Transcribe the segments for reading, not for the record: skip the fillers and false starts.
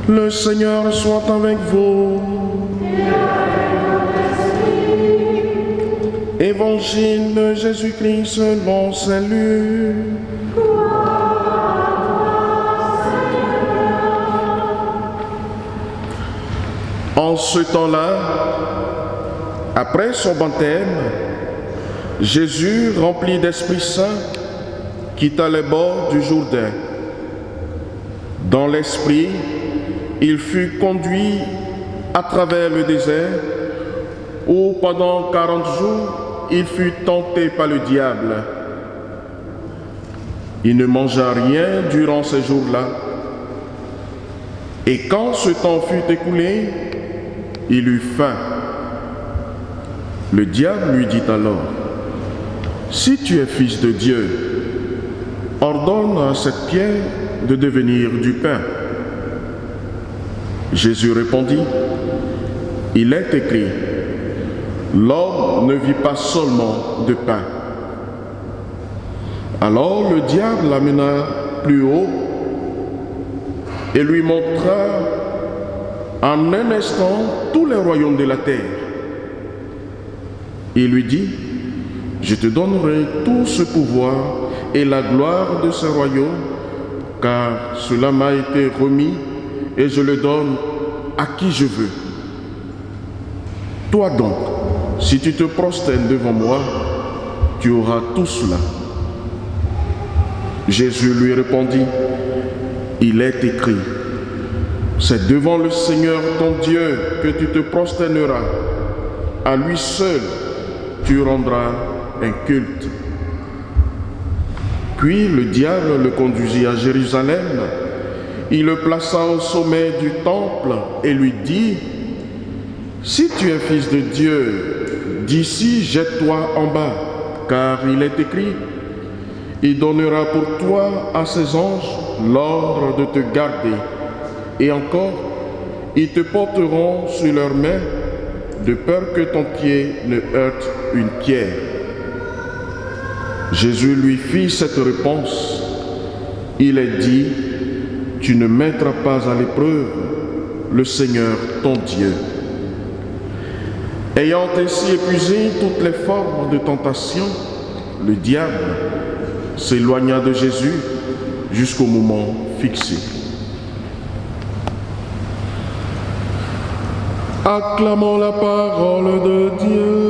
Le Seigneur soit avec vous. Évangile de Jésus-Christ selon saint Luc. En ce temps-là, après son baptême, Jésus, rempli d'Esprit Saint, quitta les bords du Jourdain. Dans l'Esprit, il fut conduit à travers le désert, où pendant 40 jours, il fut tenté par le diable. Il ne mangea rien durant ces jours-là. Et quand ce temps fut écoulé, il eut faim. Le diable lui dit alors: « Si tu es fils de Dieu, ordonne à cette pierre de devenir du pain. » Jésus répondit: « Il est écrit, l'homme ne vit pas seulement de pain. » Alors le diable l'amena plus haut et lui montra en un instant tous les royaumes de la terre. Il lui dit: « Je te donnerai tout ce pouvoir et la gloire de ce royaume, car cela m'a été remis et je le donne à qui je veux. Toi donc, si tu te prosternes devant moi, tu auras tout cela. » Jésus lui répondit: « Il est écrit, c'est devant le Seigneur ton Dieu que tu te prosterneras. À lui seul tu rendras un culte. » Puis le diable le conduisit à Jérusalem. Il le plaça au sommet du temple et lui dit: « Si tu es fils de Dieu, d'ici jette-toi en bas, car il est écrit, il donnera pour toi à ses anges l'ordre de te garder, et encore, ils te porteront sur leurs mains, de peur que ton pied ne heurte une pierre. » Jésus lui fit cette réponse: « Il est dit, tu ne mettras pas à l'épreuve le Seigneur ton Dieu. » Ayant ainsi épuisé toutes les formes de tentation, le diable s'éloigna de Jésus jusqu'au moment fixé. Acclamons la parole de Dieu.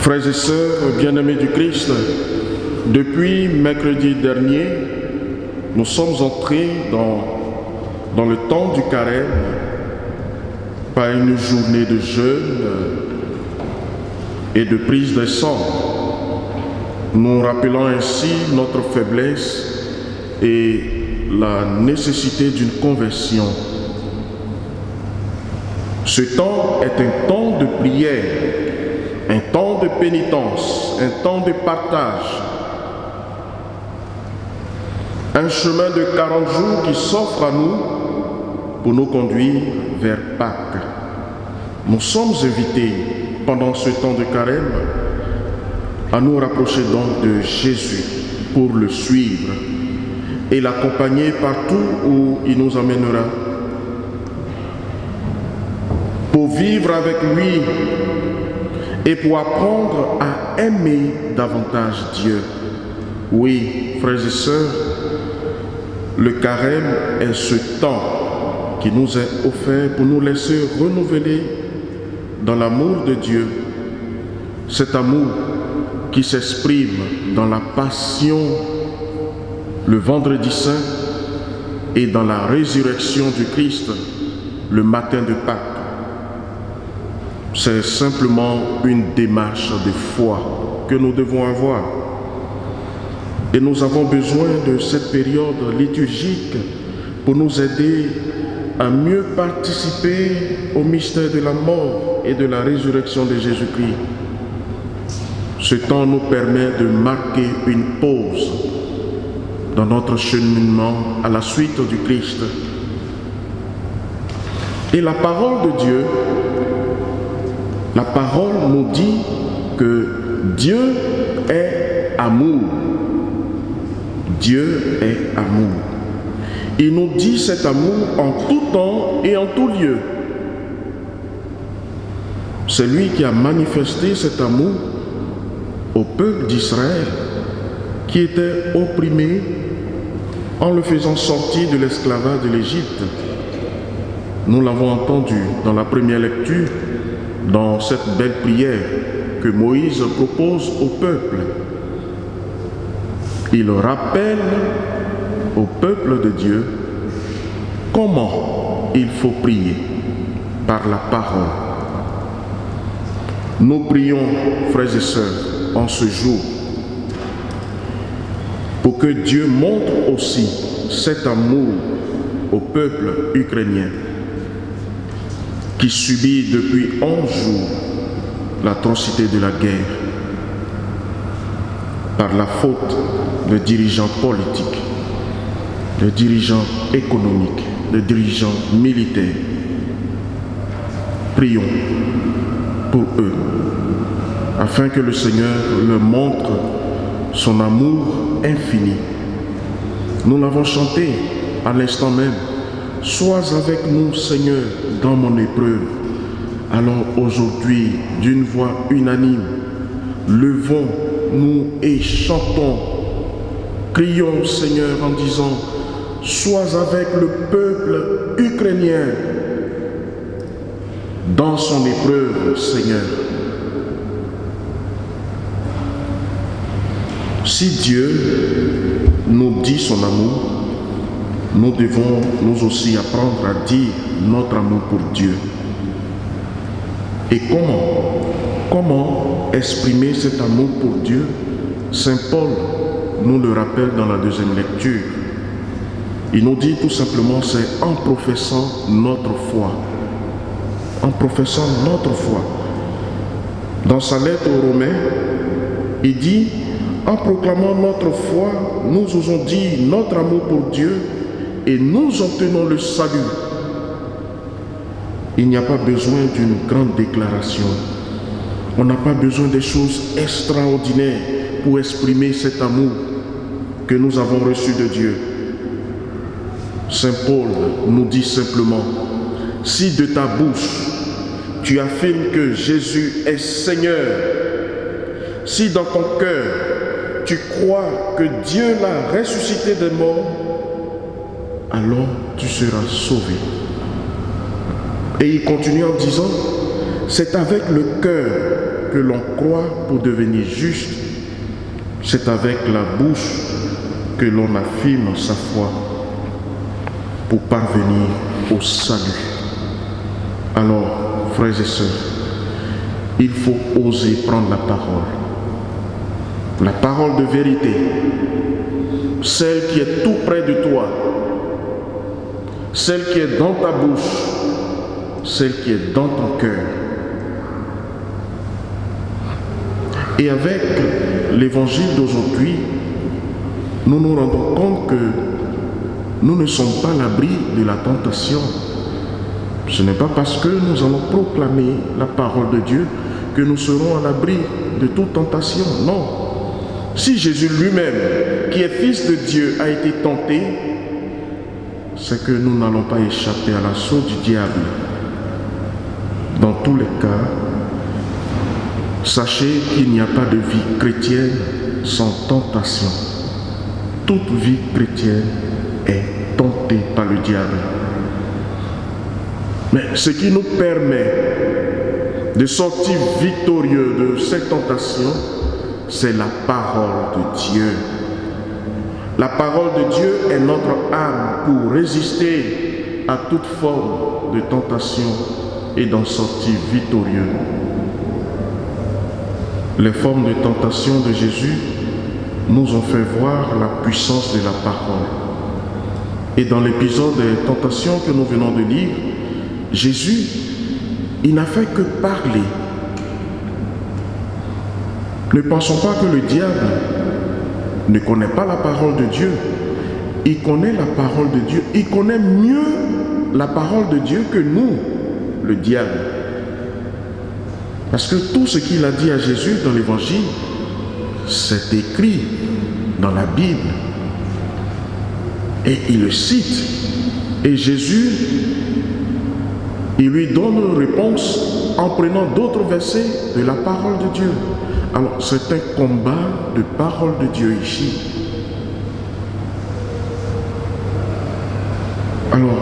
Frères et sœurs bien-aimés du Christ, depuis mercredi dernier, nous sommes entrés dans le temps du carême par une journée de jeûne et de prise de sang, nous rappelant ainsi notre faiblesse et la nécessité d'une conversion. Ce temps est un temps de prière, un temps de pénitence, un temps de partage, un chemin de 40 jours qui s'offre à nous pour nous conduire vers Pâques. Nous sommes invités pendant ce temps de carême à nous rapprocher donc de Jésus pour le suivre et l'accompagner partout où il nous amènera, pour vivre avec lui et pour apprendre à aimer davantage Dieu. Oui, frères et sœurs, le carême est ce temps qui nous est offert pour nous laisser renouveler dans l'amour de Dieu, cet amour qui s'exprime dans la passion le vendredi saint et dans la résurrection du Christ le matin de Pâques. C'est simplement une démarche de foi que nous devons avoir. Et nous avons besoin de cette période liturgique pour nous aider à mieux participer au mystère de la mort et de la résurrection de Jésus-Christ. Ce temps nous permet de marquer une pause dans notre cheminement à la suite du Christ. Et la parole de Dieu, la parole nous dit que Dieu est amour. Dieu est amour. Il nous dit cet amour en tout temps et en tout lieu. C'est lui qui a manifesté cet amour au peuple d'Israël qui était opprimé en le faisant sortir de l'esclavage de l'Égypte. Nous l'avons entendu dans la première lecture, dans cette belle prière que Moïse propose au peuple. Il rappelle au peuple de Dieu comment il faut prier par la parole. Nous prions, frères et sœurs, en ce jour, pour que Dieu montre aussi cet amour au peuple ukrainien qui subit depuis 11 jours l'atrocité de la guerre par la faute de dirigeants politiques, de dirigeants économiques, de dirigeants militaires. Prions pour eux, afin que le Seigneur leur montre son amour infini. Nous l'avons chanté à l'instant même. Sois avec nous, Seigneur, dans mon épreuve. Alors aujourd'hui, d'une voix unanime, levons-nous et chantons. Crions, Seigneur, en disant, sois avec le peuple ukrainien dans son épreuve, Seigneur. Si Dieu nous dit son amour, nous devons nous aussi apprendre à dire notre amour pour Dieu. Et comment exprimer cet amour pour Dieu? Saint Paul nous le rappelle dans la deuxième lecture. Il nous dit tout simplement, c'est en professant notre foi. En professant notre foi. Dans sa lettre aux Romains, il dit, en proclamant notre foi, nous osons dire notre amour pour Dieu et nous obtenons le salut. Il n'y a pas besoin d'une grande déclaration. On n'a pas besoin de choses extraordinaires pour exprimer cet amour que nous avons reçu de Dieu. Saint Paul nous dit simplement, si de ta bouche tu affirmes que Jésus est Seigneur, si dans ton cœur tu crois que Dieu l'a ressuscité des morts, alors tu seras sauvé. Et il continue en disant, c'est avec le cœur que l'on croit pour devenir juste, c'est avec la bouche que l'on affirme sa foi pour parvenir au salut. Alors, frères et sœurs, il faut oser prendre la parole de vérité, celle qui est tout près de toi, celle qui est dans ta bouche, celle qui est dans ton cœur. Et avec l'évangile d'aujourd'hui, nous nous rendons compte que nous ne sommes pas à l'abri de la tentation. Ce n'est pas parce que nous allons proclamer la parole de Dieu que nous serons à l'abri de toute tentation. Non. Si Jésus lui-même, qui est fils de Dieu, a été tenté, c'est que nous n'allons pas échapper à l'assaut du diable. Dans tous les cas, sachez qu'il n'y a pas de vie chrétienne sans tentation. Toute vie chrétienne est tentée par le diable. Mais ce qui nous permet de sortir victorieux de cette tentation, c'est la parole de Dieu. La parole de Dieu est notre arme pour résister à toute forme de tentation et d'en sortir victorieux. Les formes de tentation de Jésus nous ont fait voir la puissance de la parole. Et dans l'épisode des tentations que nous venons de lire, Jésus, il n'a fait que parler. Ne pensons pas que le diable ne connaît pas la parole de Dieu. il connaît la parole de Dieu. Il connaît mieux la parole de Dieu que nous, le diable. Parce que tout ce qu'il a dit à Jésus dans l'évangile, c'est écrit dans la Bible. Et il le cite. Et Jésus, il lui donne une réponse en prenant d'autres versets de la parole de Dieu. Alors, c'est un combat de parole de Dieu ici. Alors,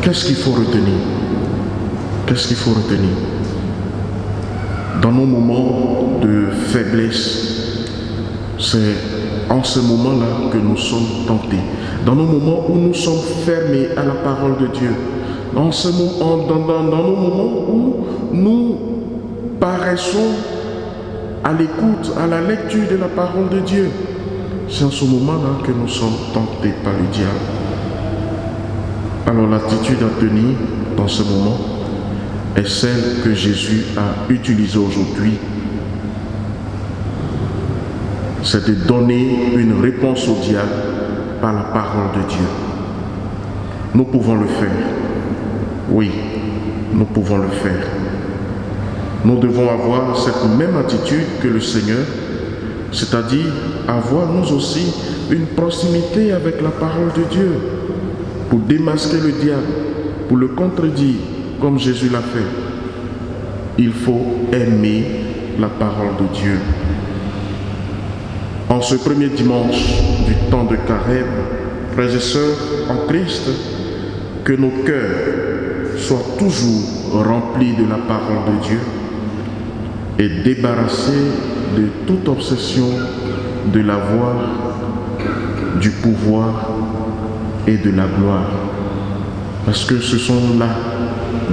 qu'est-ce qu'il faut retenir? Qu'est-ce qu'il faut retenir? Dans nos moments de faiblesse, c'est en ce moment-là que nous sommes tentés. Dans nos moments où nous sommes fermés à la parole de Dieu, dans nos moments où nous paraissons à l'écoute, à la lecture de la parole de Dieu, c'est en ce moment-là que nous sommes tentés par le diable. Alors l'attitude à tenir dans ce moment est celle que Jésus a utilisée aujourd'hui. C'est de donner une réponse au diable par la parole de Dieu. Nous pouvons le faire. Oui, nous pouvons le faire. Nous devons avoir cette même attitude que le Seigneur, c'est-à-dire avoir nous aussi une proximité avec la parole de Dieu pour démasquer le diable, pour le contredire comme Jésus l'a fait. Il faut aimer la parole de Dieu. En ce premier dimanche du temps de Carême, frères et sœurs en Christ, que nos cœurs soient toujours remplis de la parole de Dieu et débarrassés de toute obsession de la voix, du pouvoir et de la gloire. Parce que ce sont là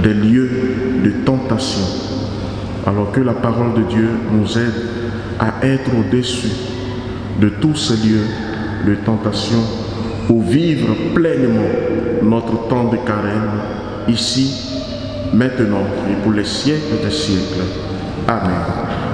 des lieux de tentation. Alors que la parole de Dieu nous aide à être au-dessus de tous ces lieux de tentation pour vivre pleinement notre temps de carême ici, maintenant et pour les siècles des siècles. Amen.